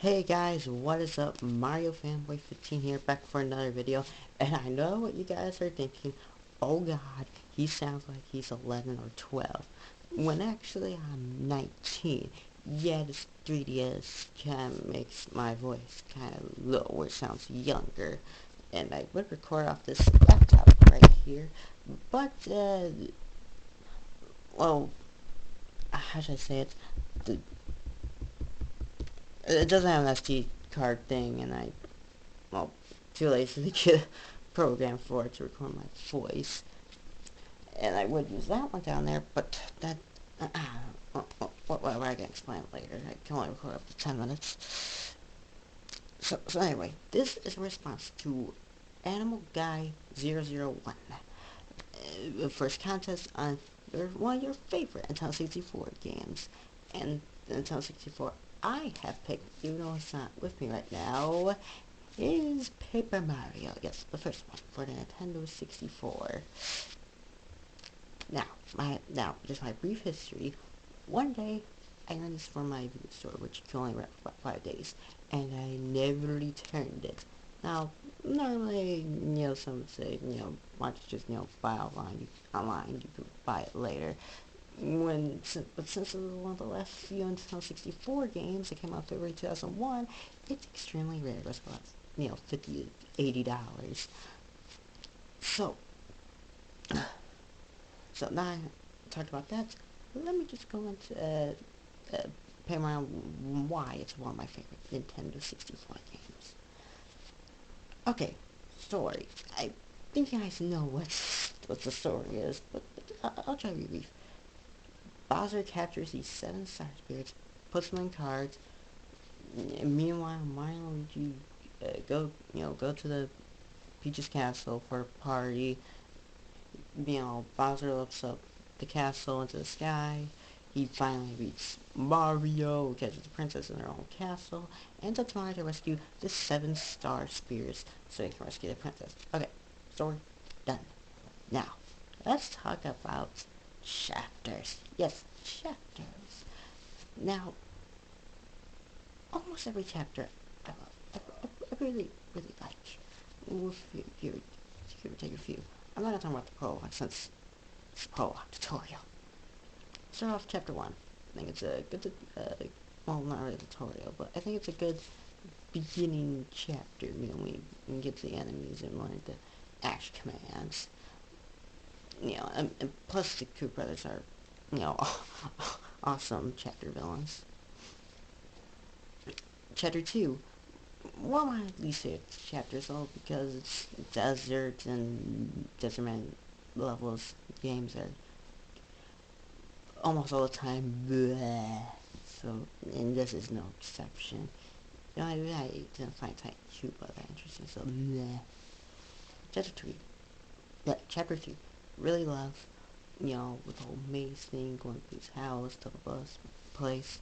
Hey guys, what is up? Mario Fanboy 15 here, back for another video. And I know what you guys are thinking. Oh god, he sounds like he's 11 or 12. When actually I'm 19. Yeah, this 3DS kind of makes my voice kind of lower, sounds younger. And I would record off this laptop right here. But, well, how should I say it? The, it doesn't have an SD card thing, and well, too lazy to get a program for it to record my voice. And I would use that one down there, but that, whatever, I can explain it later. I can only record up to 10 minutes. So anyway, this is a response to Animalguy001. First contest on one of your favorite N64 games. And the N64 I have picked, even though it's not with me right now, is Paper Mario. Yes, the first one for the Nintendo 64. Now, just my brief history. One day, I ran this from my video store, which can only rent for about 5 days, and I never returned it. Now, normally, some would say, why don't you just, buy online, you could buy it later. But since it was one of the last few Nintendo 64 games that came out February 2001, it's extremely rare. It was about, $50 to $80. So, so now I talked about that. Let me just go into pay around why it's one of my favorite Nintendo 64 games. Okay, story. I think you guys know what the story is, but I'll try to be brief. Bowser captures these 7 star spirits, puts them in cards, and meanwhile Mario and Luigi go to the Peach's castle for a party. Bowser lifts up the castle into the sky. He finally meets Mario, catches the princess in their own castle, and to try to rescue the 7 star spirits so he can rescue the princess. Okay, story done. Now, let's talk about chapters. Yes, chapters. Now, almost every chapter I love. I really, really like. If you take a few. I'm not going to talk about the prologue since it's a prologue tutorial. Start off chapter 1. I think it's a good, well, not really a tutorial, but I think it's a good beginning chapter. We can get to the enemies and learn the action commands. And plus the Koop brothers are, awesome chapter villains. Chapter 2. One of my least favorite chapters, though, because it's desert and Desert Man levels games are almost all the time bleh. So, and this is no exception. I didn't find Titan Cuba that interesting, so bleh. Chapter 3. Yeah, chapter 3. Really love, with the whole maze thing, going through his house, to the bus, place.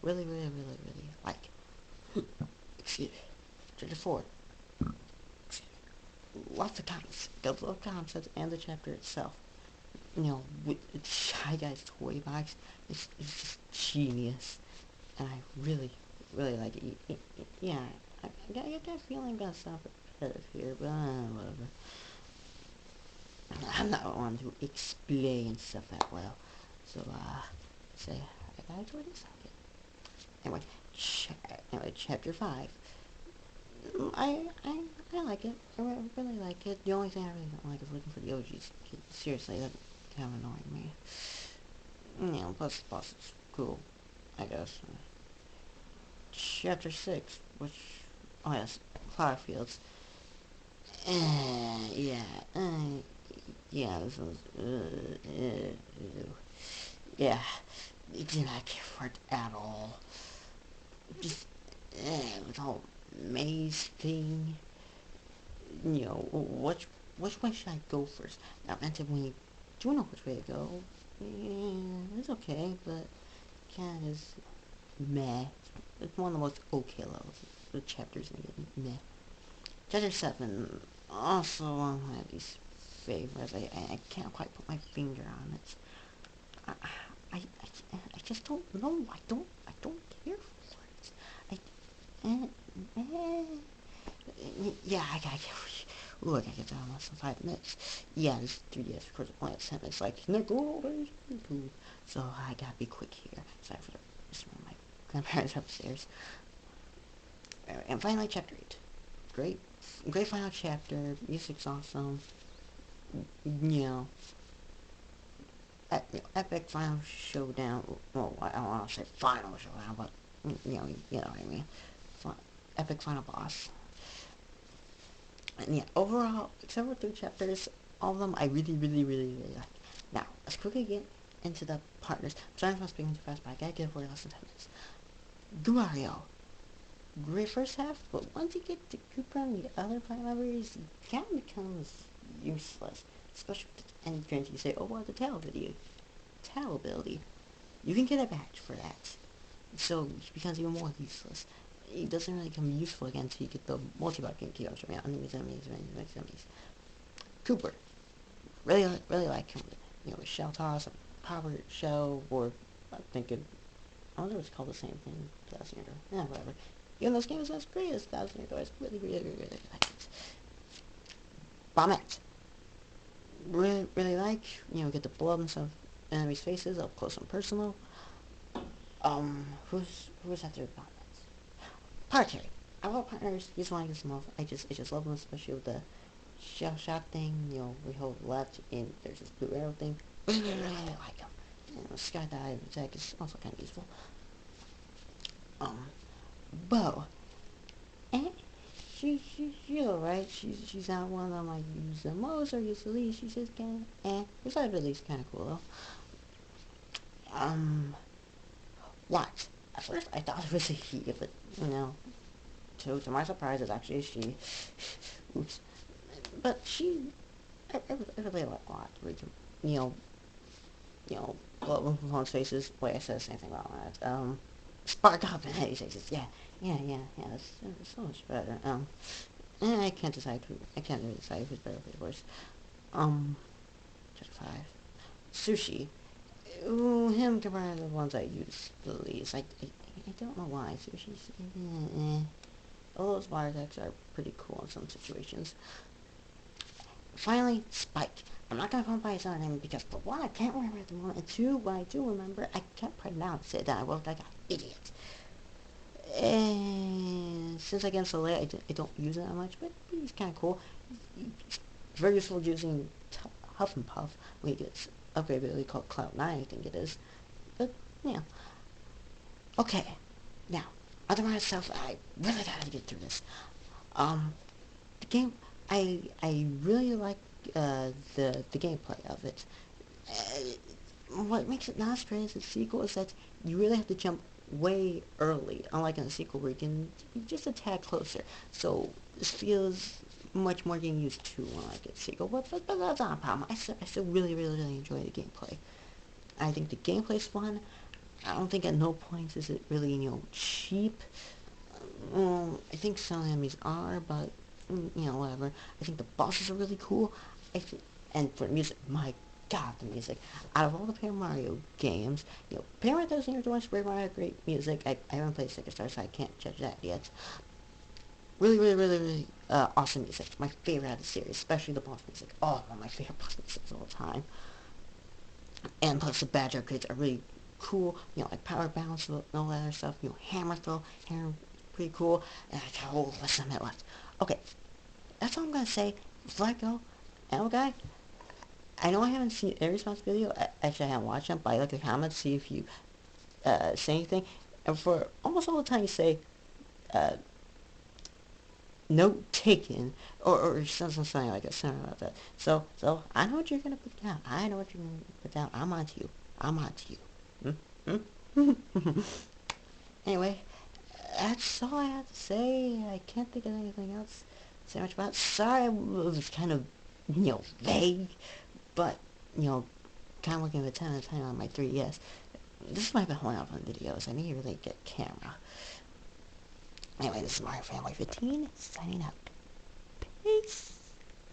Really, really, really, really like. Excuse me. Chapter 4. Lots of concepts. Got love concepts and the chapter itself. With the Shy Guy's toy box, it's just genius. And I really, really like it. Yeah, I got that feeling I'm gonna sound repetitive here, but whatever. I'm not one to explain stuff that well. So, say, I gotta enjoy this. Anyway, chapter 5. I like it. I really like it. The only thing I really don't like is looking for the OGs. Seriously, that kind of annoying me. Plus the boss is cool, I guess. Chapter 6, which, oh yes, flower fields. Yeah, yeah, this was, yeah, I did not care for it at all. Just, with the whole maze thing. Which way should I go first? Now, when do you know which way to go? Yeah, it's okay, but kind of is meh. It's one of the most okay levels. The chapters in the meh. Chapter 7, also one of my least favorites. I can't quite put my finger on it. I just don't know. I don't care for it. eh, eh, yeah, I gotta get. Ooh, I gotta get down less than 5 minutes. Yeah, this 3DS records only at 10 minutes. Like, Nicole, so I gotta be quick here. Sorry for this one. My grandparents upstairs. And finally, chapter 8. Great final chapter. Music's awesome. You know, epic final showdown. Well, I don't want to say final showdown, but you know what I mean. Epic final boss. And yeah, overall, except for 3 chapters, all of them I really like. Now, let's quickly get into the partners. I'm sorry if I'm speaking too fast, but I gotta get it for less than 10 minutes. Mario. Great first half, but once you get to Cooper and the other party members, he kind of becomes useless. Especially with the end turns you say, oh, well, the tail ability. You can get a badge for that. So he becomes even more useless. He doesn't really become useful again until you get the multi-bot game keep showing out enemies. Cooper. Really like him. You know, with Shell Toss, Power Shell, or I'm thinking, I wonder if it's called the same thing, 1,000 Year Door. Yeah, whatever. Even those games as great as 1,000 Year Door, I really like it. Bombette. Really like, you know, get to blow up some enemies' faces up close and personal. Who's after Bombette? Partner. I love partners. He's one I get some love. I just love him, especially with the shell shock thing. You know, we hold left and there's this blue arrow thing. Really like him. You know, skydive attack is also kind of useful. Bo. She's alright. She's not one of them I use the most or use the least. She's just kind of besides the least, kind of cool though. What? At first I thought it was a he, but you know, to my surprise, it's actually a she. Oops. But I really like a lot. You blow up people's faces. Wait, I said the same thing about that. Spark up in his faces. Yeah. That's so much better. I can't really decide who's better or who's worse. Chapter 5. Sushi. Ooh, him compared to the ones I use the least. I don't know why. Sushi's, all those wire attacks are pretty cool in some situations. Finally, Spike. I'm not gonna call him by his other name because for one, I can't remember at the moment, and two, when I do remember, I can't pronounce it, and I look like an idiot. And since I get him so late, I don't use it that much, but he's kind of cool. He's very useful using Huff and Puff when he gets upgrade ability called Cloud 9, I think it is. But, yeah. Okay, now, other than myself, I really gotta get through this. The game, I really like the gameplay of it. What makes it not as great as the sequel is that you really have to jump way early, unlike in the sequel where you can be just a tad closer. So this feels much more getting used to when I get sequel, but that's not a problem. I still really enjoy the gameplay. I think the gameplay's fun. I don't think at no points is it really, cheap. I think some enemies are, but, whatever. I think the bosses are really cool. And for music, my god, the music. Out of all the Paper Mario games, Paper Mario 1,000 Year Door, Super Mario, great music. I haven't played Second Star, so I can't judge that yet. Really, awesome music. My favorite out of the series, especially the boss music. Oh, one of my favorite boss musics of all time. And plus the badge upgrades are really cool, like power bounce and all that other stuff, hammer throw, pretty cool, and I got a whole less of it left. Okay, that's all I'm gonna say. Before I go, Animalguy, I know I haven't seen every response video, actually I haven't watched them, but I look at the comments, see if you, say anything, and for almost all the time you say, note taken, or something like that, something about that. So, I know what you're gonna put down, I'm on to you, Anyway, that's all I have to say. I can't think of anything else to say much about. Sorry, it was kind of, vague, but, kind of looking at the 10 out of 10 on my 3DS. This might be holding up on videos. I need to really get a camera. Anyway, this is Mario Fanboy 15, signing out. Peace.